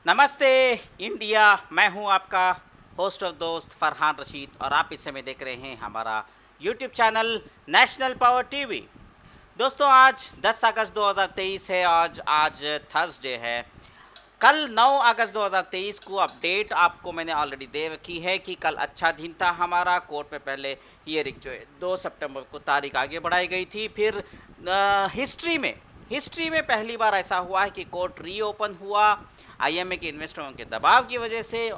नमस्ते इंडिया। मैं हूं आपका होस्ट और दोस्त फरहान रशीद और आप इस समय देख रहे हैं हमारा YouTube channel national power TV. दोस्तों, आज 10 अगस्त 2023 है। आज थर्सडे है। कल 9 अगस्त 2023 को अपडेट आपको मैंने ऑलरेडी दे रखी है कि कल अच्छा दिन था हमारा। कोर्ट में पहले हियरिंग जो है 2 सितंबर को तारीख आगे बढ़ाई गई थी। फिर हिस्ट्री में पहली बार ऐसा हुआ है कि कोर्ट रीओपन हुआ आईएमए के इन्वेस्टरों के दबाव की वजह से।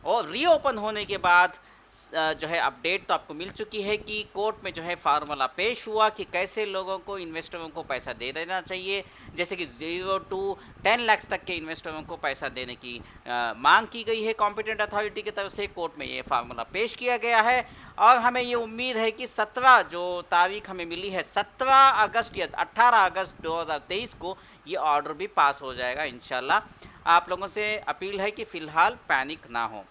और रीओपन होने के बाद जो है अपडेट तो आपको मिल चुकी है कि कोर्ट में जो है फार्मूला पेश हुआ कि कैसे लोगों को इन्वेस्टरों को पैसा दे देना चाहिए। जैसे कि 0 to 10 लाख तक के इन्वेस्टरों को पैसा देने की मांग की गई है कॉम्पिटेंट अथॉरिटी की तरफ से। कोर्ट में ये फार्मूला पेश किया गया है और हमें ये उम्मीद है कि 17 जो तारीख हमें मिली है 17 अगस्त या 18 अगस्त 2023 को ये ऑर्डर भी पास हो जाएगा इंशाल्लाह। आप लोगों से अपील है कि फ़िलहाल पैनिक ना हो।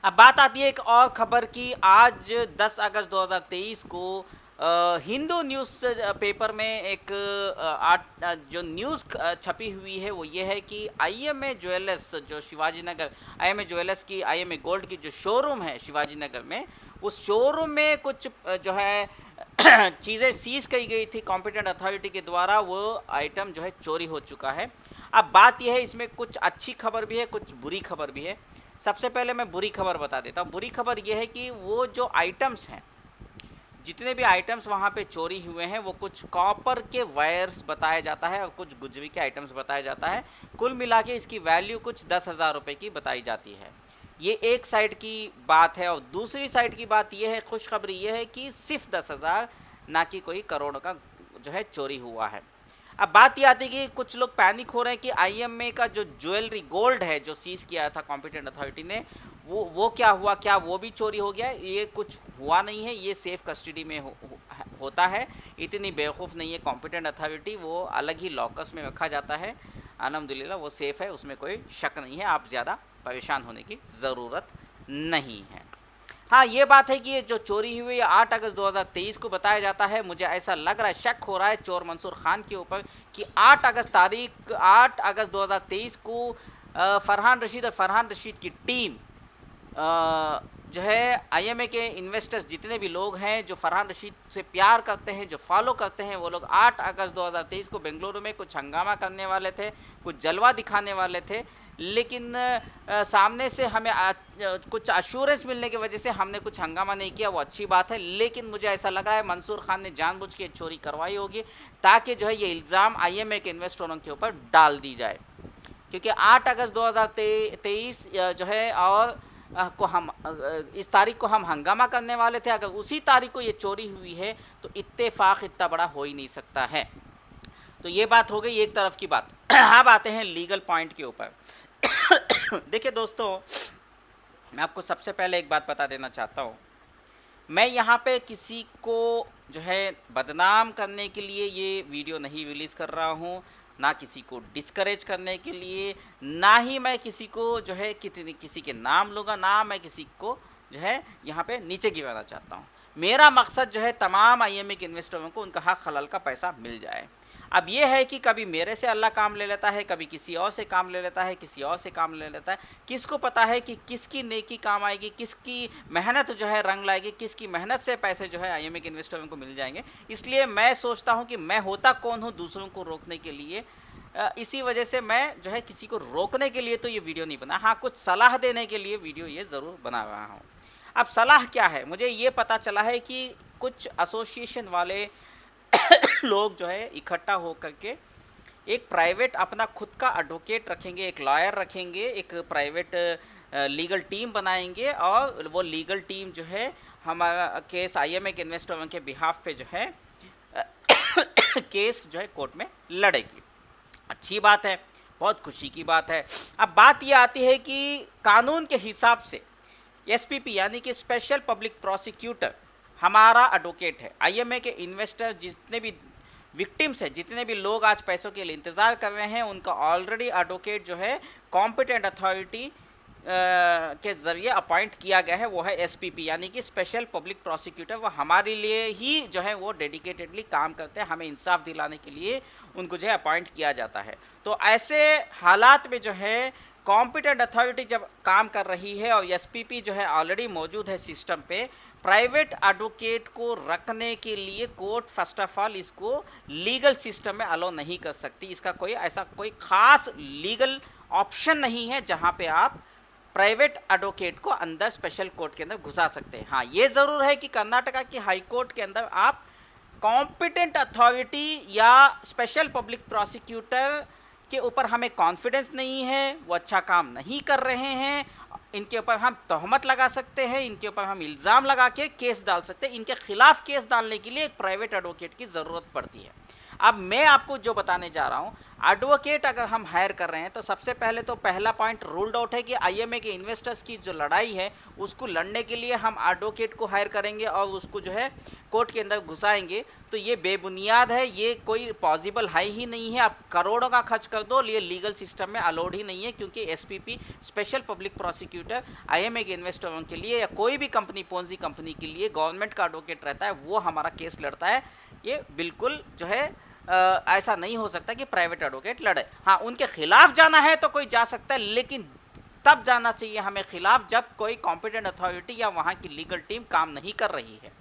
अब बात आती है एक और खबर की। आज 10 अगस्त 2023 को हिंदू न्यूज़ पेपर में एक जो न्यूज़ छपी हुई है वो ये है कि आईएमए ज्वेलर्स जो शिवाजी नगर आईएमए ज्वेलर्स की आईएमए गोल्ड की जो शोरूम है शिवाजी नगर में, उस शोरूम में कुछ जो है चीज़ें सीज की गई थी कॉम्पिटेंट अथॉरिटी के द्वारा। वो आइटम जो है चोरी हो चुका है। अब बात यह है, इसमें कुछ अच्छी खबर भी है कुछ बुरी खबर भी है। सबसे पहले मैं बुरी खबर बता देता हूँ। बुरी खबर यह है कि वो जो आइटम्स हैं, जितने भी आइटम्स वहाँ पे चोरी हुए हैं, वो कुछ कॉपर के वायर्स बताया जाता है और कुछ गुजरी के आइटम्स बताया जाता है। कुल मिला के इसकी वैल्यू कुछ 10,000 रुपये की बताई जाती है। ये एक साइड की बात है। और दूसरी साइड की बात ये है, खुशखबरी ये है कि सिर्फ 10,000 ना कि कोई करोड़ों का जो है चोरी हुआ है। अब बात ये आती है कि कुछ लोग पैनिक हो रहे हैं कि आईएमए का जो ज्वेलरी गोल्ड है जो सीज किया था कॉम्पिटेंट अथॉरिटी ने, वो क्या हुआ, क्या वो भी चोरी हो गया? ये कुछ हुआ नहीं है, ये सेफ कस्टडी में होता है। इतनी बेवकूफ़ नहीं है कॉम्पिटेंट अथॉरिटी, वो अलग ही लॉकर्स में रखा जाता है। अल्हम्दुलिल्लाह वो सेफ़ है, उसमें कोई शक नहीं है। आप ज़्यादा परेशान होने की ज़रूरत नहीं है। हाँ, ये बात है कि ये जो चोरी हुई है 8 अगस्त 2023 को बताया जाता है। मुझे ऐसा लग रहा है, शक हो रहा है चोर मंसूर खान के ऊपर कि 8 अगस्त 2023 को फरहान रशीद की टीम जो है आईएमए के इन्वेस्टर्स जितने भी लोग हैं जो फरहान रशीद से प्यार करते हैं, जो फॉलो करते हैं, वो लोग 8 अगस्त 2023 को बेंगलुरु में कुछ हंगामा करने वाले थे, कुछ जलवा दिखाने वाले थे। लेकिन सामने से हमें कुछ अश्योरेंस मिलने की वजह से हमने कुछ हंगामा नहीं किया, वो अच्छी बात है। लेकिन मुझे ऐसा लग रहा है मंसूर खान ने जानबूझ के चोरी करवाई होगी ताकि जो है ये इल्ज़ाम आईएमए के इन्वेस्टरों के ऊपर डाल दी जाए। क्योंकि 8 अगस्त 2023 जो है और इस तारीख को हम हंगामा करने वाले थे। अगर उसी तारीख को ये चोरी हुई है तो इत्तेफाक इतना बड़ा हो ही नहीं सकता है। तो ये बात हो गई एक तरफ की बात। अब आते हैं लीगल पॉइंट के ऊपर। देखिए दोस्तों, मैं आपको सबसे पहले एक बात बता देना चाहता हूँ। मैं यहाँ पे किसी को जो है बदनाम करने के लिए ये वीडियो नहीं रिलीज़ कर रहा हूँ, ना किसी को डिस्करेज करने के लिए, ना ही मैं किसी को जो है किसी के नाम लूँगा, ना मैं किसी को जो है यहाँ पे नीचे गिराना चाहता हूँ। मेरा मकसद जो है तमाम आईएमए के इन्वेस्टरों को उनका हक हलाल का पैसा मिल जाए। अब ये है कि कभी मेरे से अल्लाह काम ले लेता है, कभी किसी और से काम ले लेता है, किसी और से काम ले लेता है। किसको पता है कि किसकी नेकी काम आएगी, किसकी मेहनत जो है रंग लाएगी, किसकी मेहनत से पैसे जो है आईएमए के इन्वेस्टरों को मिल जाएंगे। इसलिए मैं सोचता हूँ कि मैं होता कौन हूँ दूसरों को रोकने के लिए। इसी वजह से मैं जो है किसी को रोकने के लिए तो ये वीडियो नहीं बना, हाँ कुछ सलाह देने के लिए वीडियो ये ज़रूर बना रहा हूँ। अब सलाह क्या है, मुझे ये पता चला है कि कुछ एसोसिएशन वाले लोग जो है इकट्ठा हो करके एक प्राइवेट अपना खुद का एडवोकेट रखेंगे, एक लॉयर रखेंगे, एक प्राइवेट लीगल टीम बनाएंगे और वो लीगल टीम जो है हमारा केस आईएमए के इन्वेस्टरों के बिहाफ पे जो है केस जो है कोर्ट में लड़ेगी। अच्छी बात है, बहुत खुशी की बात है। अब बात ये आती है कि कानून के हिसाब से एसपीपी यानी कि स्पेशल पब्लिक प्रोसिक्यूटर हमारा एडवोकेट है। आईएमए के इन्वेस्टर जितने भी विक्टिम्स हैं, जितने भी लोग आज पैसों के लिए इंतज़ार कर रहे हैं, उनका ऑलरेडी एडवोकेट जो है कॉम्पिटेंट अथॉरिटी के ज़रिए अपॉइंट किया गया है, वो है एसपीपी यानी कि स्पेशल पब्लिक प्रोसिक्यूटर। वो हमारे लिए ही जो है वो डेडिकेटेडली काम करते हैं, हमें इंसाफ दिलाने के लिए उनको जो है अपॉइंट किया जाता है। तो ऐसे हालात में जो है कॉम्पिटेंट अथॉरिटी जब काम कर रही है और एसपीपी जो है ऑलरेडी मौजूद है सिस्टम पे, प्राइवेट एडवोकेट को रखने के लिए कोर्ट फर्स्ट ऑफ ऑल इसको लीगल सिस्टम में अलो नहीं कर सकती। इसका कोई ऐसा कोई खास लीगल ऑप्शन नहीं है जहां पे आप प्राइवेट एडवोकेट को अंदर स्पेशल कोर्ट के अंदर घुसा सकते हैं। हाँ, ये ज़रूर है कि कर्नाटका की हाई कोर्ट के अंदर आप कॉम्पिटेंट अथॉरिटी या स्पेशल पब्लिक प्रोसिक्यूटर के ऊपर हमें कॉन्फिडेंस नहीं है, वो अच्छा काम नहीं कर रहे हैं, इनके ऊपर हम तहमत लगा सकते हैं, इनके ऊपर हम इल्ज़ाम लगा के केस डाल सकते हैं, इनके खिलाफ केस डालने के लिए एक प्राइवेट एडवोकेट की ज़रूरत पड़ती है। अब मैं आपको जो बताने जा रहा हूँ, एडवोकेट अगर हम हायर कर रहे हैं तो सबसे पहले तो पहला पॉइंट रूल्ड आउट है कि आईएमए के इन्वेस्टर्स की जो लड़ाई है उसको लड़ने के लिए हम एडवोकेट को हायर करेंगे और उसको जो है कोर्ट के अंदर घुसाएंगे, तो ये बेबुनियाद है, ये कोई पॉसिबल है ही नहीं है। आप करोड़ों का खर्च कर दो, ये लीगल सिस्टम में अलाउड ही नहीं है, क्योंकि SPP special public prosecutor IMA के इन्वेस्टरों के लिए या कोई भी कंपनी पोंजी कंपनी के लिए गवर्नमेंट का एडवोकेट रहता है, वो हमारा केस लड़ता है। ये बिल्कुल जो है ऐसा नहीं हो सकता कि प्राइवेट एडवोकेट लड़े। हाँ, उनके खिलाफ जाना है तो कोई जा सकता है, लेकिन तब जाना चाहिए हमें खिलाफ जब कोई कॉम्पिटेंट अथॉरिटी या वहाँ की लीगल टीम काम नहीं कर रही है।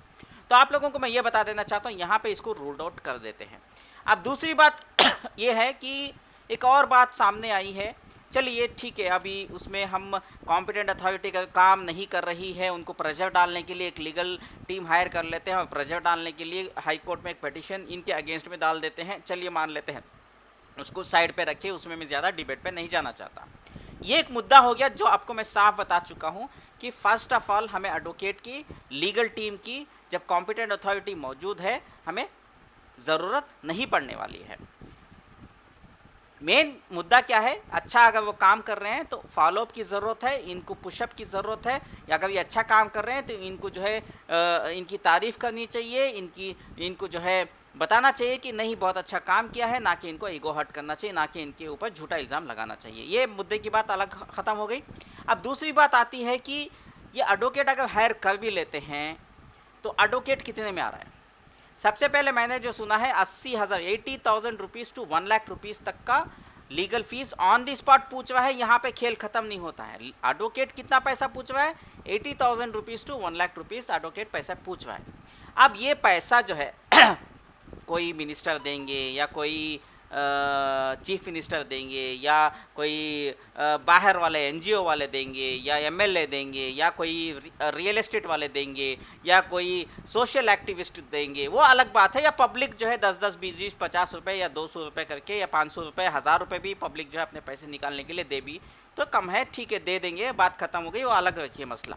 तो आप लोगों को मैं ये बता देना चाहता हूँ, यहाँ पे इसको रूल्ड आउट कर देते हैं। अब दूसरी बात ये है कि एक और बात सामने आई है, चलिए ठीक है, अभी उसमें हम कॉम्पिटेंट अथॉरिटी का काम नहीं कर रही है, उनको प्रेशर डालने के लिए एक लीगल टीम हायर कर लेते हैं और प्रेशर डालने के लिए हाई कोर्ट में एक पिटीशन इनके अगेंस्ट में डाल देते हैं, चलिए मान लेते हैं, उसको साइड पे रखिए, उसमें मैं ज़्यादा डिबेट पे नहीं जाना चाहता। ये एक मुद्दा हो गया जो आपको मैं साफ बता चुका हूँ कि फर्स्ट ऑफ ऑल हमें एडवोकेट की लीगल टीम की जब कॉम्पिटेंट अथॉरिटी मौजूद है हमें ज़रूरत नहीं पड़ने वाली है। मेन मुद्दा क्या है, अच्छा अगर वो काम कर रहे हैं तो फॉलोअप की ज़रूरत है, इनको पुशअप की ज़रूरत है, या अगर ये अच्छा काम कर रहे हैं तो इनको जो है इनकी तारीफ़ करनी चाहिए, इनको जो है बताना चाहिए कि नहीं बहुत अच्छा काम किया है, ना कि इनको ईगो हर्ट करना चाहिए, ना कि इनके ऊपर झूठा इल्ज़ाम लगाना चाहिए। ये मुद्दे की बात अलग ख़त्म हो गई। अब दूसरी बात आती है कि ये एडवोकेट अगर हायर कर भी लेते हैं तो एडवोकेट कितने में आ रहा है। सबसे पहले मैंने जो सुना है 80,000 80,000 रुपीज़ टू 1 लाख रुपीज़ तक का legal fees on the spot पूछ रहा है। यहाँ पे खेल ख़त्म नहीं होता है। एडवोकेट कितना पैसा पूछ रहा है, 80,000 rupees to 1 lakh rupees advocate पैसा पूछ रहा है। अब ये पैसा जो है कोई मिनिस्टर देंगे या कोई चीफ मिनिस्टर देंगे या कोई बाहर वाले एनजीओ वाले देंगे या एमएलए देंगे या कोई रियल एस्टेट वाले देंगे या कोई सोशल एक्टिविस्ट देंगे, वो अलग बात है। या पब्लिक जो है 10-10, 20-20, 50 रुपये या 200 रुपये करके या 500 रुपये, 1000 रुपये भी पब्लिक जो है अपने पैसे निकालने के लिए दे भी तो कम है, ठीक है दे देंगे, बात खत्म हो गई, वो अलग रखिए मसला।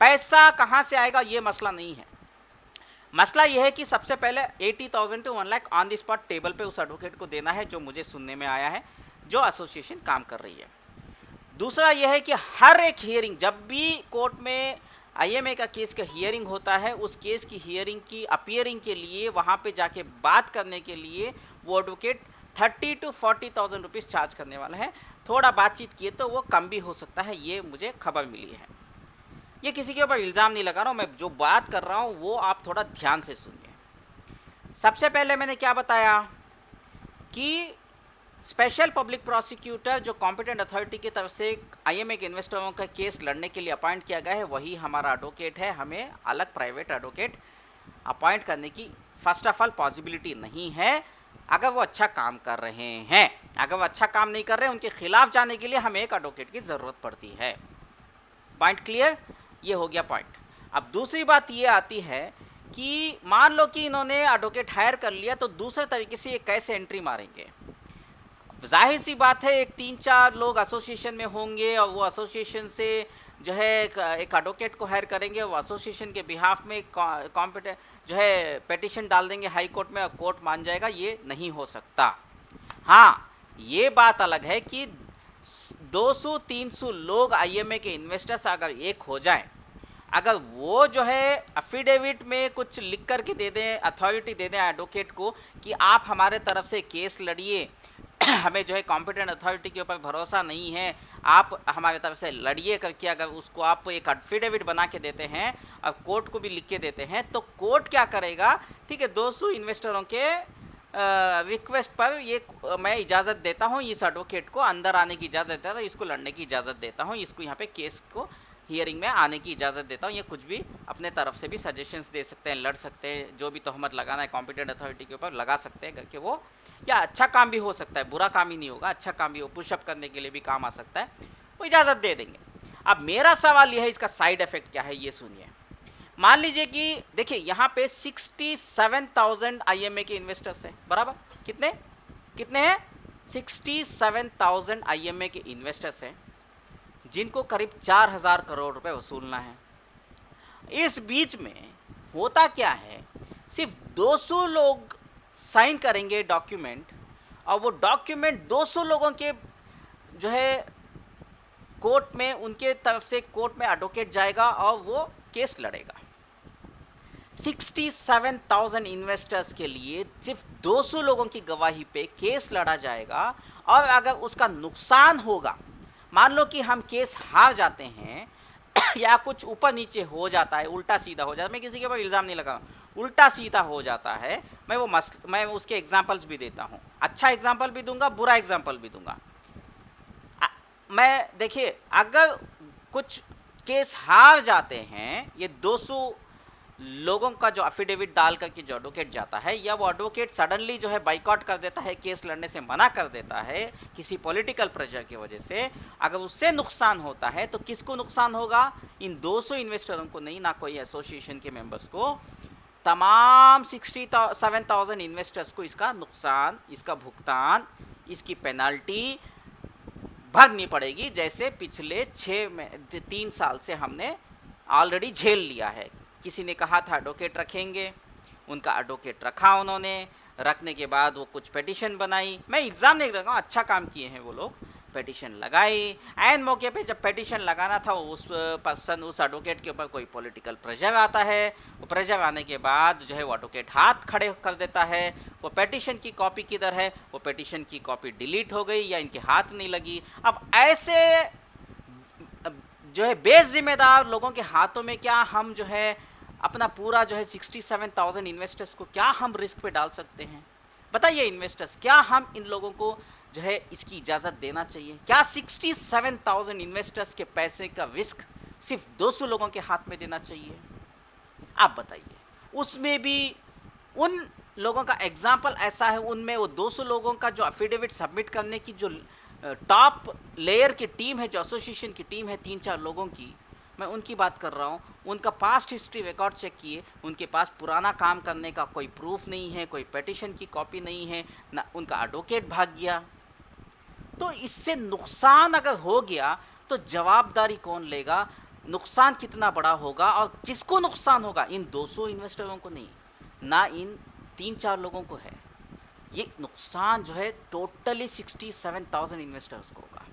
पैसा कहाँ से आएगा ये मसला नहीं है। मसला यह है कि सबसे पहले 80,000 to 1 lakh on the spot table पे उस एडवोकेट को देना है जो मुझे सुनने में आया है, जो एसोसिएशन काम कर रही है। दूसरा यह है कि हर एक हियरिंग, जब भी कोर्ट में आईएमए का केस का हियरिंग होता है, उस केस की हियरिंग की अपीयरिंग के लिए वहाँ पे जाके बात करने के लिए वो एडवोकेट 30,000 to 40,000 रुपीज़ चार्ज करने वाला है। थोड़ा बातचीत किए तो वो कम भी हो सकता है, ये मुझे खबर मिली है। ये किसी के ऊपर इल्ज़ाम नहीं लगा रहा हूँ, मैं जो बात कर रहा हूँ वो आप थोड़ा ध्यान से सुनिए। सबसे पहले मैंने क्या बताया कि स्पेशल पब्लिक प्रोसिक्यूटर जो कॉम्पिटेंट अथॉरिटी की तरफ से आईएमए के इन्वेस्टरों का केस लड़ने के लिए अपॉइंट किया गया है, वही हमारा एडवोकेट है। हमें अलग प्राइवेट एडवोकेट अपॉइंट करने की फर्स्ट ऑफ ऑल पॉसिबिलिटी नहीं है अगर वो अच्छा काम कर रहे हैं। अगर वो अच्छा काम नहीं कर रहे हैं, उनके खिलाफ जाने के लिए हमें एक एडवोकेट की ज़रूरत पड़ती है। Point clear? ये हो गया पॉइंट। अब दूसरी बात ये आती है कि मान लो कि इन्होंने एडवोकेट हायर कर लिया, तो दूसरे तरीके से ये कैसे एंट्री मारेंगे। जाहिर सी बात है, एक 3-4 लोग एसोसिएशन में होंगे और वो एसोसिएशन से जो है एक एडवोकेट को हायर करेंगे, वो एसोसिएशन के बिहाफ में कॉम्पिटेंट जो है पिटीशन डाल देंगे हाई कोर्ट में और कोर्ट मान जाएगा। ये नहीं हो सकता। हाँ, ये बात अलग है कि 200-300 लोग आईएमए के इन्वेस्टर्स अगर एक हो जाएं, अगर वो जो है अफिडेविट में कुछ लिख कर के दे दें, अथॉरिटी दे दें एडवोकेट को कि आप हमारे तरफ से केस लड़िए, हमें जो है कॉम्पिटेंट अथॉरिटी के ऊपर भरोसा नहीं है, आप हमारे तरफ से लड़िए करके अगर उसको आप एक अफिडेविट बना के देते हैं और कोर्ट को भी लिख के देते हैं, तो कोर्ट क्या करेगा, ठीक है 200 इन्वेस्टरों के रिक्वेस्ट पर ये मैं इजाज़त देता हूँ, इस एडवोकेट को अंदर आने की इजाज़त देता हूँ, इसको लड़ने की इजाज़त देता हूँ, इसको यहाँ पे केस को हियरिंग में आने की इजाज़त देता हूँ। ये कुछ भी अपने तरफ से भी सजेशंस दे सकते हैं, लड़ सकते हैं, जो भी तोहमत लगाना है कॉम्पिटेंट अथॉरिटी के ऊपर लगा सकते हैं करके वो, या अच्छा काम भी हो सकता है, बुरा काम ही नहीं होगा, अच्छा काम भी हो, पुशअप करने के लिए भी काम आ सकता है, वो इजाज़त दे देंगे। अब मेरा सवाल यह है, इसका साइड इफेक्ट क्या है ये सुनिए। मान लीजिए कि देखिए यहाँ पे 67,000 आईएमए के इन्वेस्टर्स हैं, बराबर, कितने कितने हैं, 67,000 आईएमए के इन्वेस्टर्स हैं, जिनको करीब 4,000 करोड़ रुपए वसूलना है। इस बीच में होता क्या है, सिर्फ 200 लोग साइन करेंगे डॉक्यूमेंट, और वो डॉक्यूमेंट 200 लोगों के जो है कोर्ट में, उनके तरफ से कोर्ट में एडवोकेट जाएगा और वो केस लड़ेगा। 67,000 इन्वेस्टर्स के लिए सिर्फ 200 लोगों की गवाही पे केस लड़ा जाएगा, और अगर उसका नुकसान होगा, मान लो कि हम केस हार जाते हैं या कुछ ऊपर नीचे हो जाता है, उल्टा सीधा हो जाता है, मैं किसी के ऊपर इल्ज़ाम नहीं लगा, उल्टा सीधा हो जाता है, मैं उसके एग्जाम्पल्स भी देता हूँ, अच्छा एग्जाम्पल भी दूंगा, बुरा एग्जाम्पल भी दूंगा। मैं देखिए, अगर कुछ केस हार जाते हैं, ये 200 लोगों का जो एफिडेविट डाल करके जो एडवोकेट जाता है, या वो एडवोकेट सडनली जो है बाइकआउट कर देता है, केस लड़ने से मना कर देता है किसी पॉलिटिकल प्रेशर की वजह से, अगर उससे नुकसान होता है तो किसको नुकसान होगा, इन 200 इन्वेस्टरों को नहीं, ना कोई एसोसिएशन के मेंबर्स को, तमाम 67,000 इन्वेस्टर्स को इसका नुकसान, इसका भुगतान, इसकी पेनल्टी भरनी पड़ेगी, जैसे पिछले 3 साल से हमने ऑलरेडी झेल लिया है। किसी ने कहा था एडवोकेट रखेंगे, उनका एडवोकेट रखा, उन्होंने रखने के बाद वो कुछ पेटिशन बनाई, मैं एग्ज़ाम नहीं लगा, अच्छा काम किए हैं वो लोग, पेटिशन लगाई, एन मौके पे जब पेटिशन लगाना था उस पर्सन, उस एडवोकेट के ऊपर कोई पॉलिटिकल प्रेशर आता है, वो प्रेशर आने के बाद जो है वो एडवोकेट हाथ खड़े कर देता है, वो पेटिशन की कॉपी किधर है, वो पेटिशन की कॉपी डिलीट हो गई या इनके हाथ नहीं लगी। अब ऐसे जो है बेजिम्मेदार लोगों के हाथों में क्या हम जो है अपना पूरा जो है 67,000 इन्वेस्टर्स को क्या हम रिस्क पे डाल सकते हैं? बताइए इन्वेस्टर्स, क्या हम इन लोगों को जो है इसकी इजाज़त देना चाहिए? क्या 67,000 इन्वेस्टर्स के पैसे का रिस्क सिर्फ 200 लोगों के हाथ में देना चाहिए? आप बताइए। उसमें भी उन लोगों का एग्जाम्पल ऐसा है, उनमें वो 200 लोगों का जो एफिडेविट सबमिट करने की जो टॉप लेयर की टीम है, जो एसोसिएशन की टीम है 3-4 लोगों की, मैं उनकी बात कर रहा हूँ, उनका पास्ट हिस्ट्री रिकॉर्ड चेक किए, उनके पास पुराना काम करने का कोई प्रूफ नहीं है, कोई पेटिशन की कॉपी नहीं है, ना उनका एडवोकेट भाग गया। तो इससे नुकसान अगर हो गया तो जवाबदारी कौन लेगा, नुकसान कितना बड़ा होगा और किसको नुकसान होगा? इन 200 इन्वेस्टरों को नहीं, ना इन 3-4 लोगों को है, ये नुकसान जो है टोटली 67,000 इन्वेस्टर्स को होगा।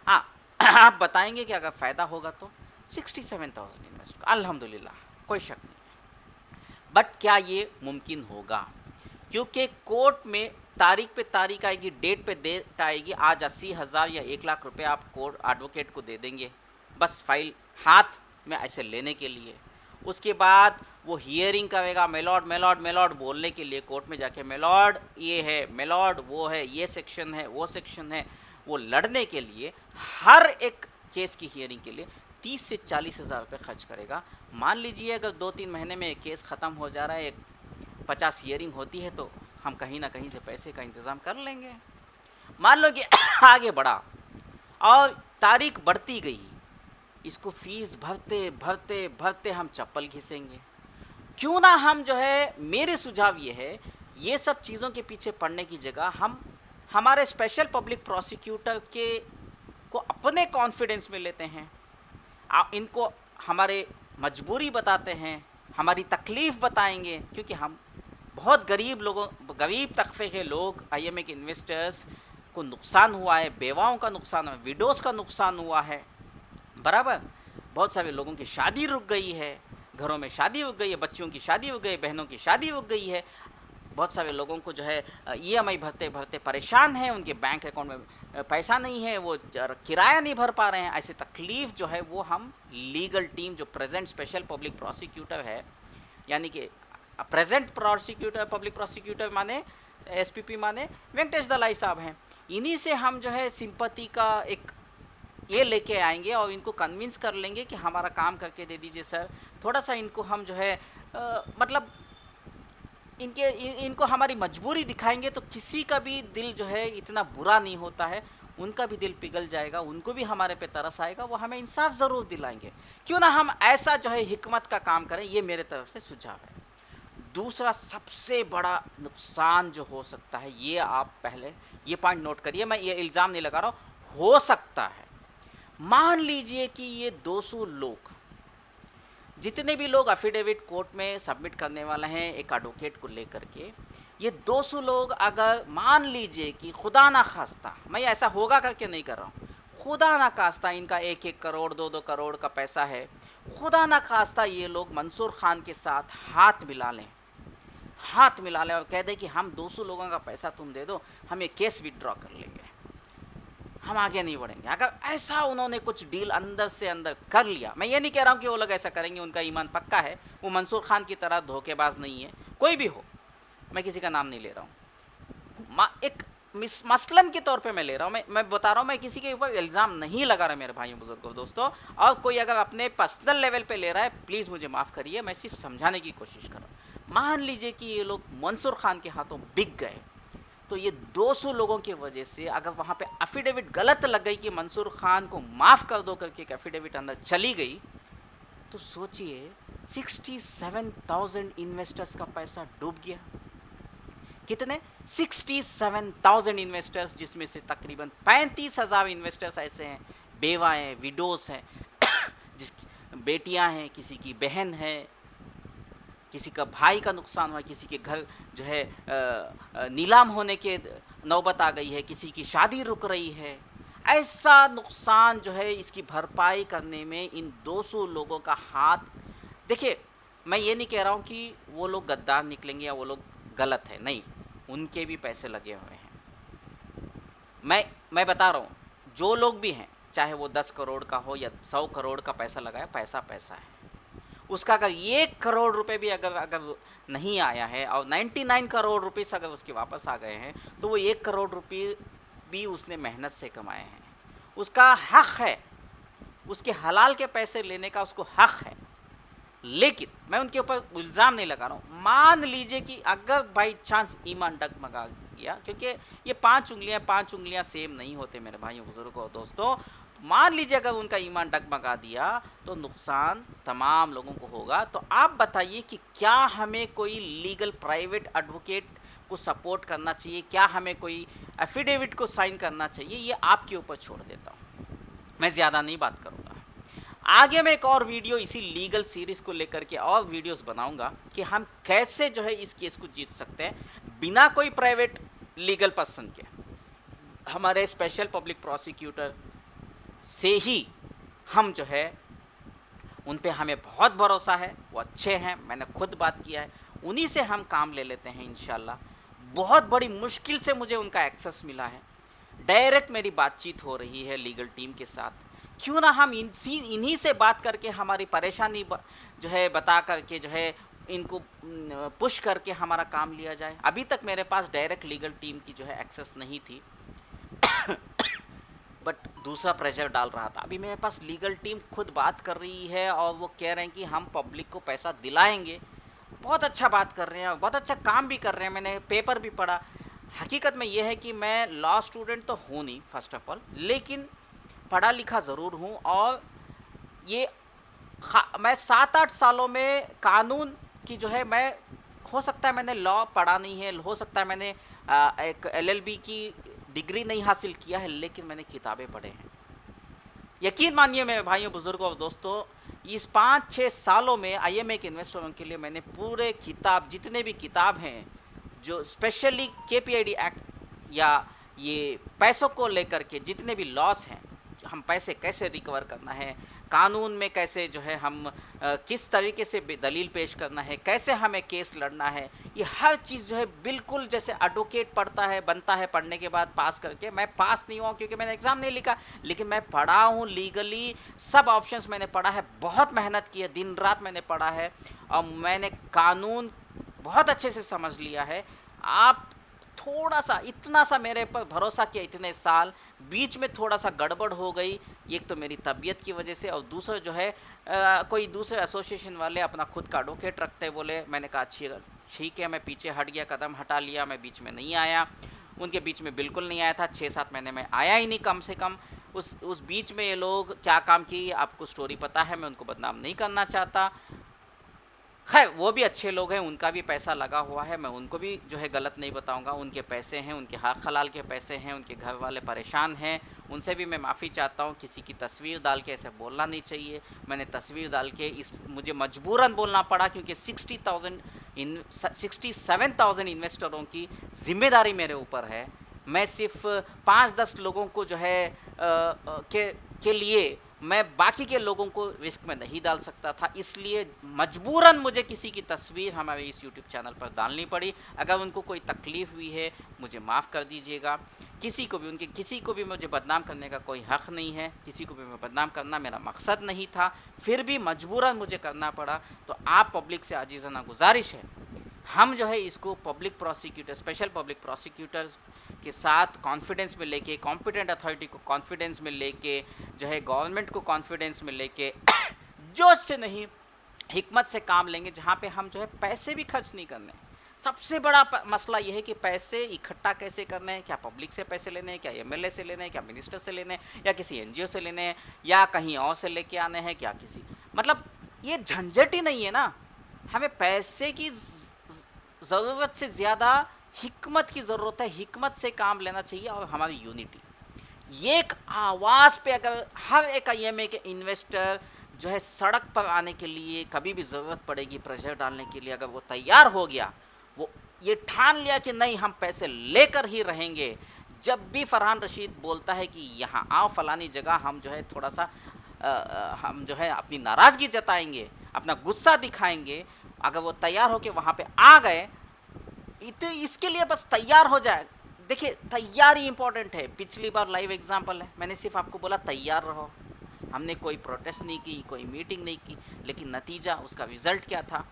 हाँ आप बताएंगे कि अगर फ़ायदा होगा तो 67,000 इन्वेस्टर, अल्हम्दुलिल्लाह, कोई शक नहीं है। बट क्या ये मुमकिन होगा? क्योंकि कोर्ट में तारीख पे तारीख आएगी, डेट पे डेट आएगी, आज 80,000 या 1,00,000 रुपये आप कोर्ट एडवोकेट को दे देंगे बस फाइल हाथ में ऐसे लेने के लिए। उसके बाद वो हियरिंग करेगा, मेलॉर्ड मेलॉर्ड मेलॉर्ड बोलने के लिए कोर्ट में जाके, मेलॉर्ड ये है, मेलॉर्ड वो है, ये सेक्शन है, वो सेक्शन है, वो लड़ने के लिए हर एक केस की हियरिंग के लिए 30 से 40,000 रुपये खर्च करेगा। मान लीजिए अगर 2-3 महीने में केस ख़त्म हो जा रहा है, 50 हियरिंग होती है, तो हम कहीं ना कहीं से पैसे का इंतज़ाम कर लेंगे। मान लो कि आगे बढ़ा और तारीख बढ़ती गई, इसको फीस भरते भरते भरते हम चप्पल घिसेंगे। क्यों ना हम जो है, मेरे सुझाव ये है, ये सब चीज़ों के पीछे पड़ने की जगह हम हमारे स्पेशल पब्लिक प्रोसिक्यूटर के को अपने कॉन्फिडेंस में लेते हैं, आप इनको हमारे मजबूरी बताते हैं, हमारी तकलीफ़ बताएंगे, क्योंकि हम बहुत गरीब लोगों, गरीब तबके के लोग, आईएमए के इन्वेस्टर्स को नुकसान हुआ है, बेवाओं का नुकसान हुआ है, विडोज़ का नुकसान हुआ है, बराबर, बहुत सारे लोगों की शादी रुक गई है, घरों में शादी रुक गई है, बच्चों की शादी रुक गई, बहनों की शादी रुक गई है, बहुत सारे लोगों को जो है ईएमआई भरते भरते परेशान हैं, उनके बैंक अकाउंट में पैसा नहीं है, वो किराया नहीं भर पा रहे हैं। ऐसे तकलीफ़ जो है वो हम लीगल टीम, जो प्रेजेंट स्पेशल पब्लिक प्रोसिक्यूटर है, यानी कि प्रेजेंट प्रोसिक्यूटर, पब्लिक प्रोसिक्यूटर माने एसपीपी माने वेंकटेश दलाई साहब हैं। इन्हीं से हम जो है सिंपैथी का एक ये लेके आएंगे और इनको कन्विंस कर लेंगे कि हमारा काम करके दे दीजिए सर, थोड़ा सा इनको हम जो है मतलब इनको हमारी मजबूरी दिखाएंगे तो किसी का भी दिल जो है इतना बुरा नहीं होता है, उनका भी दिल पिघल जाएगा, उनको भी हमारे पे तरस आएगा, वो हमें इंसाफ ज़रूर दिलाएंगे। क्यों ना हम ऐसा जो है हिकमत का काम करें, ये मेरे तरफ से सुझाव है। दूसरा सबसे बड़ा नुकसान जो हो सकता है, ये आप पहले ये पॉइंट नोट करिए, मैं ये इल्ज़ाम नहीं लगा रहा हूँ, हो सकता है मान लीजिए कि ये 200 लोग, जितने भी लोग अफिडेविट कोर्ट में सबमिट करने वाले हैं एक एडवोकेट को लेकर के, ये 200 लोग अगर मान लीजिए कि खुदा ना खास्ता, मैं ऐसा होगा करके नहीं कर रहा हूँ, खुदा ना खास्ता इनका 1-1 करोड़ 2-2 करोड़ का पैसा है, खुदा ना खास्ता ये लोग मंसूर खान के साथ हाथ मिला लें और कह दें कि हम 200 लोगों का पैसा तुम दे दो, हम ये केस विड्रॉ कर लेंगे, हम आगे नहीं बढ़ेंगे। अगर ऐसा उन्होंने कुछ डील अंदर से अंदर कर लिया, मैं ये नहीं कह रहा हूँ कि वो लोग ऐसा करेंगे, उनका ईमान पक्का है, वो मंसूर खान की तरह धोखेबाज नहीं है, कोई भी हो, मैं किसी का नाम नहीं ले रहा हूँ, एक मसलन के तौर पे मैं ले रहा हूँ, मैं बता रहा हूँ, मैं किसी के ऊपर इल्ज़ाम नहीं लगा रहा मेरे भाइयों बुजुर्गों दोस्तों। और कोई अगर अपने पर्सनल लेवल पे ले रहा है प्लीज़ मुझे माफ़ करिए, मैं सिर्फ समझाने की कोशिश कर रहा हूँ। मान लीजिए कि ये लोग मंसूर खान के हाथों बिक गए, तो ये 200 लोगों की वजह से अगर वहाँ पे एफिडेविट गलत लग गई कि मंसूर खान को माफ़ कर दो करके एक एफिडेविट अंदर चली गई, तो सोचिए 67,000 इन्वेस्टर्स का पैसा डूब गया। कितने? 67,000 इन्वेस्टर्स, जिसमें से तकरीबन 35,000 इन्वेस्टर्स ऐसे हैं, बेवाएँ, विडोस हैं, जिसकी बेटियां हैं, किसी की बहन है, किसी का भाई का नुकसान हुआ, किसी के घर जो है नीलाम होने के नौबत आ गई है, किसी की शादी रुक रही है। ऐसा नुकसान जो है इसकी भरपाई करने में इन 200 लोगों का हाथ, देखिए मैं ये नहीं कह रहा हूँ कि वो लोग गद्दार निकलेंगे या वो लोग गलत है, नहीं, उनके भी पैसे लगे हुए हैं। मैं बता रहा हूँ, जो लोग भी हैं, चाहे वो 10 करोड़ का हो या 100 करोड़ का पैसा लगाया, पैसा पैसा है, उसका अगर 1 करोड़ रुपए भी अगर नहीं आया है और 99 करोड़ रुपीस अगर उसके वापस आ गए हैं, तो वो 1 करोड़ रुपये भी उसने मेहनत से कमाए हैं, उसका हक है, उसके हलाल के पैसे लेने का उसको हक है। लेकिन मैं उनके ऊपर इल्ज़ाम नहीं लगा रहा हूँ, मान लीजिए कि अगर बाई चांस ईमान डगमगा गया, क्योंकि ये 5 उंगलियां सेम नहीं होते मेरे भाइयों बुजुर्गों और दोस्तों, मान लीजिए अगर उनका ईमान डगमगा दिया तो नुकसान तमाम लोगों को होगा। तो आप बताइए कि क्या हमें कोई लीगल प्राइवेट एडवोकेट को सपोर्ट करना चाहिए, क्या हमें कोई एफिडेविट को साइन करना चाहिए, ये आपके ऊपर छोड़ देता हूँ, मैं ज़्यादा नहीं बात करूँगा। आगे मैं एक और वीडियो इसी लीगल सीरीज़ को लेकर के और वीडियोस बनाऊंगा कि हम कैसे जो है इस केस को जीत सकते हैं बिना कोई प्राइवेट लीगल पर्सन के। हमारे स्पेशल पब्लिक प्रोसिक्यूटर से ही हम जो है, उन पे हमें बहुत भरोसा है, वो अच्छे हैं, मैंने खुद बात किया है, उन्हीं से हम काम ले लेते हैं इंशाल्लाह। बहुत बड़ी मुश्किल से मुझे उनका एक्सेस मिला है, डायरेक्ट मेरी बातचीत हो रही है लीगल टीम के साथ। क्यों ना हम इन्हीं से बात करके हमारी परेशानी जो है बता करके जो है इनको पुश करके हमारा काम लिया जाए। अभी तक मेरे पास डायरेक्ट लीगल टीम की जो है एक्सेस नहीं थी बट दूसरा प्रेशर डाल रहा था। अभी मेरे पास लीगल टीम खुद बात कर रही है और वो कह रहे हैं कि हम पब्लिक को पैसा दिलाएंगे। बहुत अच्छा बात कर रहे हैं और बहुत अच्छा काम भी कर रहे हैं, मैंने पेपर भी पढ़ा। हकीकत में ये है कि मैं लॉ स्टूडेंट तो हूँ नहीं फर्स्ट ऑफ ऑल, लेकिन पढ़ा लिखा ज़रूर हूँ, और ये मैं 7-8 सालों में कानून की जो है, मैं हो सकता है मैंने लॉ पढ़ा नहीं है, हो सकता है मैंने एक LLB की डिग्री नहीं हासिल किया है, लेकिन मैंने किताबें पढ़े हैं। यकीन मानिए मेरे भाइयों बुजुर्गों और दोस्तों, इस 5-6 सालों में IMA के इन्वेस्टरों के लिए मैंने पूरे किताब, जितने भी किताब हैं जो स्पेशली KPID एक्ट या ये पैसों को लेकर के जितने भी लॉस हैं, हम पैसे कैसे रिकवर करना है, कानून में कैसे जो है हम किस तरीके से दलील पेश करना है, कैसे हमें केस लड़ना है, ये हर चीज़ जो है बिल्कुल जैसे एडवोकेट पढ़ता है, बनता है पढ़ने के बाद पास करके। मैं पास नहीं हुआ क्योंकि मैंने एग्ज़ाम नहीं लिखा, लेकिन मैं पढ़ा हूँ लीगली, सब ऑप्शंस मैंने पढ़ा है, बहुत मेहनत की है, दिन रात मैंने पढ़ा है और मैंने कानून बहुत अच्छे से समझ लिया है। आप थोड़ा सा इतना सा मेरे पर भरोसा किया इतने साल, बीच में थोड़ा सा गड़बड़ हो गई, एक तो मेरी तबीयत की वजह से और दूसरा जो है कोई दूसरे एसोसिएशन वाले अपना खुद का एडवोकेट रखते बोले, मैंने कहा अच्छी ठीक है, मैं पीछे हट गया, कदम हटा लिया, मैं बीच में नहीं आया, उनके बीच में बिल्कुल नहीं आया था, 6-7 महीने में आया ही नहीं कम से कम। उस बीच में ये लोग क्या काम किए आपको स्टोरी पता है, मैं उनको बदनाम नहीं करना चाहता। खैर वो भी अच्छे लोग हैं, उनका भी पैसा लगा हुआ है, मैं उनको भी जो है गलत नहीं बताऊंगा, उनके पैसे हैं, उनके हक हलाल के पैसे हैं, उनके घर वाले परेशान हैं, उनसे भी मैं माफ़ी चाहता हूं। किसी की तस्वीर डाल के ऐसे बोलना नहीं चाहिए, मैंने तस्वीर डाल के मुझे मजबूरन बोलना पड़ा क्योंकि 67,000 इन्वेस्टरों की जिम्मेदारी मेरे ऊपर है। मैं सिर्फ 5-10 लोगों को जो है के लिए मैं बाकी के लोगों को रिस्क में नहीं डाल सकता था, इसलिए मजबूरन मुझे किसी की तस्वीर हमारे इस YouTube चैनल पर डालनी पड़ी। अगर उनको कोई तकलीफ़ हुई है मुझे माफ़ कर दीजिएगा। किसी को भी मुझे बदनाम करने का कोई हक़ नहीं है, किसी को भी मैं बदनाम करना मेरा मकसद नहीं था, फिर भी मजबूरन मुझे करना पड़ा। तो आप पब्लिक से आजीज़ाना गुजारिश है, हम जो है इसको public prosecutor, special public prosecutor के साथ कॉन्फिडेंस में लेके, कॉम्पिटेंट अथॉरिटी को कॉन्फिडेंस में लेके, जो है गवर्नमेंट को कॉन्फिडेंस में लेके जोश से नहीं हिकमत से काम लेंगे, जहाँ पे हम जो है पैसे भी खर्च नहीं करने। सबसे बड़ा मसला ये है कि पैसे इकट्ठा कैसे करने हैं, क्या पब्लिक से पैसे लेने हैं, क्या एमएलए से लेने हैं, क्या मिनिस्टर से लेने हैं, या किसी एनजीओ से लेने हैं, या कहीं और से लेके आने हैं, क्या किसी मतलब ये झंझट ही नहीं है ना। हमें पैसे की ज़रूरत से ज़्यादा हिकमत की ज़रूरत है, हिकमत से काम लेना चाहिए। और हमारी यूनिटी, एक आवाज़ पे अगर हर एक आईएमए के इन्वेस्टर जो है सड़क पर आने के लिए कभी भी ज़रूरत पड़ेगी प्रेशर डालने के लिए, अगर वो तैयार हो गया, वो ये ठान लिया कि नहीं हम पैसे लेकर ही रहेंगे, जब भी फरहान रशीद बोलता है कि यहाँ आओ फलानी जगह, हम जो है थोड़ा सा हम जो है अपनी नाराज़गी जताएंगे, अपना गुस्सा दिखाएंगे, अगर वो तैयार होकर वहाँ पे आ गए, इसके लिए बस तैयार हो जाए। देखिए तैयारी इंपॉर्टेंट है। पिछली बार लाइव एग्जांपल है, मैंने सिर्फ आपको बोला तैयार रहो, हमने कोई प्रोटेस्ट नहीं की, कोई मीटिंग नहीं की, लेकिन नतीजा उसका रिजल्ट क्या था।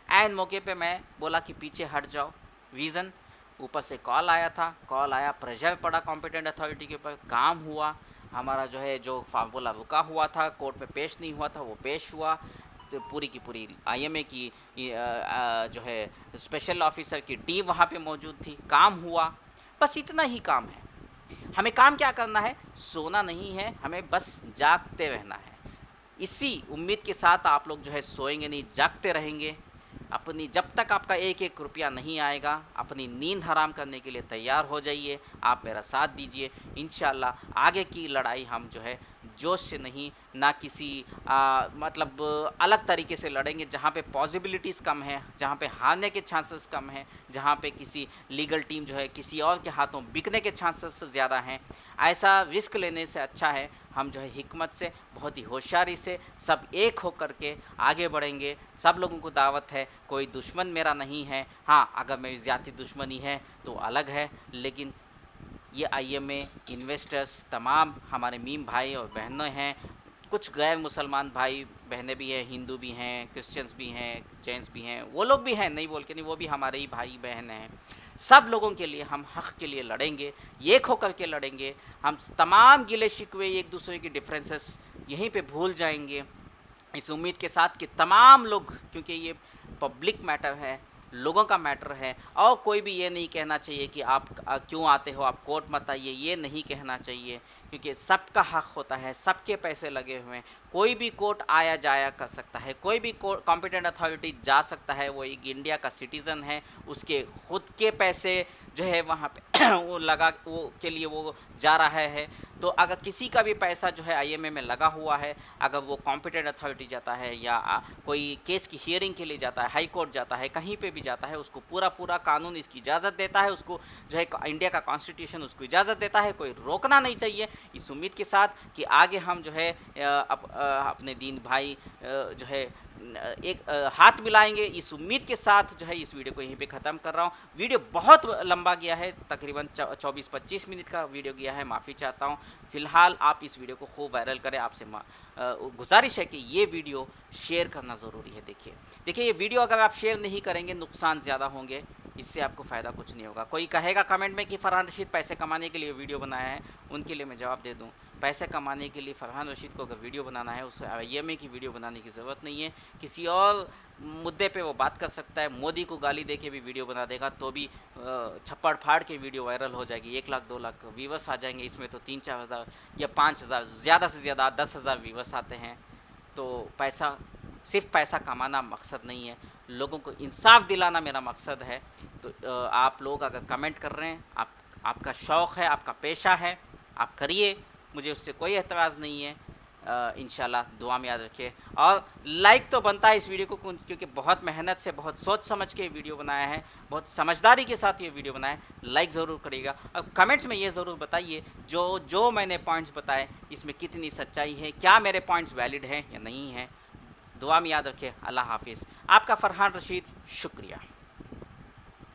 ऐन मौके पे मैं बोला कि पीछे हट जाओ, रीज़न ऊपर से कॉल आया था, कॉल आया, प्रेशर पड़ा कॉम्पिटेंट अथॉरिटी के ऊपर, काम हुआ, हमारा जो है जो फार्मूला रुका हुआ था कोर्ट में पेश नहीं हुआ था वो पेश हुआ, तो पूरी की पूरी आईएमए की जो है स्पेशल ऑफिसर की टीम वहाँ पे मौजूद थी, काम हुआ, बस इतना ही काम है। हमें काम क्या करना है, सोना नहीं है, हमें बस जागते रहना है। इसी उम्मीद के साथ आप लोग जो है सोएंगे नहीं, जागते रहेंगे। अपनी जब तक आपका एक एक रुपया नहीं आएगा, अपनी नींद हराम करने के लिए तैयार हो जाइए, आप मेरा साथ दीजिए। इंशाल्लाह आगे की लड़ाई हम जो है जोश से नहीं, ना किसी मतलब अलग तरीके से लड़ेंगे, जहाँ पे पॉसिबिलिटीज़ कम है, जहाँ पे हारने के चांसेस कम हैं, जहाँ पे किसी लीगल टीम जो है किसी और के हाथों बिकने के चांसेस ज़्यादा हैं। ऐसा रिस्क लेने से अच्छा है हम जो है हिकमत से, बहुत ही होशियारी से सब एक हो कर के आगे बढ़ेंगे। सब लोगों को दावत है, कोई दुश्मन मेरा नहीं है। हाँ, अगर मेरी ज़्यादा दुश्मनी है तो अलग है, लेकिन ये आईएमए इन्वेस्टर्स तमाम हमारे मीम भाई और बहनें हैं, कुछ गैर मुसलमान भाई बहनें भी हैं, हिंदू भी हैं, क्रिश्चियंस भी हैं, जैन्स भी हैं, वो लोग भी हैं, नहीं बोल के नहीं, वो भी हमारे ही भाई बहन हैं। सब लोगों के लिए हम हक़ के लिए लड़ेंगे, एक होकर के लड़ेंगे। हम तमाम गिले शिकवे, एक दूसरे की डिफरेंसेस यहीं पे भूल जाएंगे, इस उम्मीद के साथ कि तमाम लोग, क्योंकि ये पब्लिक मैटर है, लोगों का मैटर है, और कोई भी ये नहीं कहना चाहिए कि आप क्यों आते हो, आप कोर्ट मत आइए, ये नहीं कहना चाहिए, क्योंकि सबका हक होता है, सबके पैसे लगे हुए हैं। कोई भी कोर्ट आया जाया कर सकता है, कोई भी कोर्ट कॉम्पिटेंट अथॉरिटी जा सकता है, वो एक इंडिया का सिटीज़न है, उसके खुद के पैसे जो है वहाँ पे वो लगा वो के लिए वो जा रहा है। तो अगर किसी का भी पैसा जो है आईएमए में लगा हुआ है, अगर वो कॉम्पिटेंट अथॉरिटी जाता है या कोई केस की हियरिंग के लिए जाता है, हाई कोर्ट जाता है, कहीं पे भी जाता है, उसको पूरा कानून इसकी इजाज़त देता है, उसको जो है इंडिया का कॉन्स्टिट्यूशन उसको इजाज़त देता है, कोई रोकना नहीं चाहिए। इस उम्मीद के साथ कि आगे हम जो है अपने दीन भाई जो है एक हाथ मिलाएंगे, इस उम्मीद के साथ जो है इस वीडियो को यहीं पे ख़त्म कर रहा हूँ। वीडियो बहुत लंबा गया है, तकरीबन 24-25 मिनट का वीडियो गया है, माफ़ी चाहता हूँ। फ़िलहाल आप इस वीडियो को खूब वायरल करें, आपसे गुजारिश है कि ये वीडियो शेयर करना ज़रूरी है। देखिए ये वीडियो अगर आप शेयर नहीं करेंगे नुकसान ज़्यादा होंगे, इससे आपको फ़ायदा कुछ नहीं होगा। कोई कहेगा कमेंट में कि फरहान रशीद पैसे कमाने के लिए वीडियो बनाया है, उनके लिए मैं जवाब दे दूं, पैसे कमाने के लिए फरहान रशीद को अगर वीडियो बनाना है, उसे IMA की वीडियो बनाने की ज़रूरत नहीं है। किसी और मुद्दे पे वो बात कर सकता है, मोदी को गाली दे के भी वीडियो बना देगा तो भी छप्पड़ फाड़ के वीडियो वायरल हो जाएगी, 1 लाख 2 लाख व्यूवर्स आ जाएंगे। इसमें तो 3-4 हज़ार या 5 हज़ार, ज़्यादा से ज़्यादा 10 हज़ार व्यूवर्स आते हैं। तो पैसा, सिर्फ पैसा कमाना मकसद नहीं है, लोगों को इंसाफ दिलाना मेरा मकसद है। तो आप लोग अगर कमेंट कर रहे हैं, आपका शौक़ है, आपका पेशा है, आप करिए, मुझे उससे कोई एतराज़ नहीं है। इंशाल्लाह दुआ में याद रखिए। और लाइक तो बनता है इस वीडियो को, क्योंकि बहुत मेहनत से, बहुत सोच समझ के वीडियो बनाया है, बहुत समझदारी के साथ ये वीडियो बनाया है। लाइक ज़रूर करिएगा और कमेंट्स में ये ज़रूर बताइए जो मैंने पॉइंट्स बताए इसमें कितनी सच्चाई है, क्या मेरे पॉइंट्स वैलिड हैं या नहीं हैं। दुआ में याद रखिए। अल्लाह हाफिज़। आपका फरहान रशीद, शुक्रिया।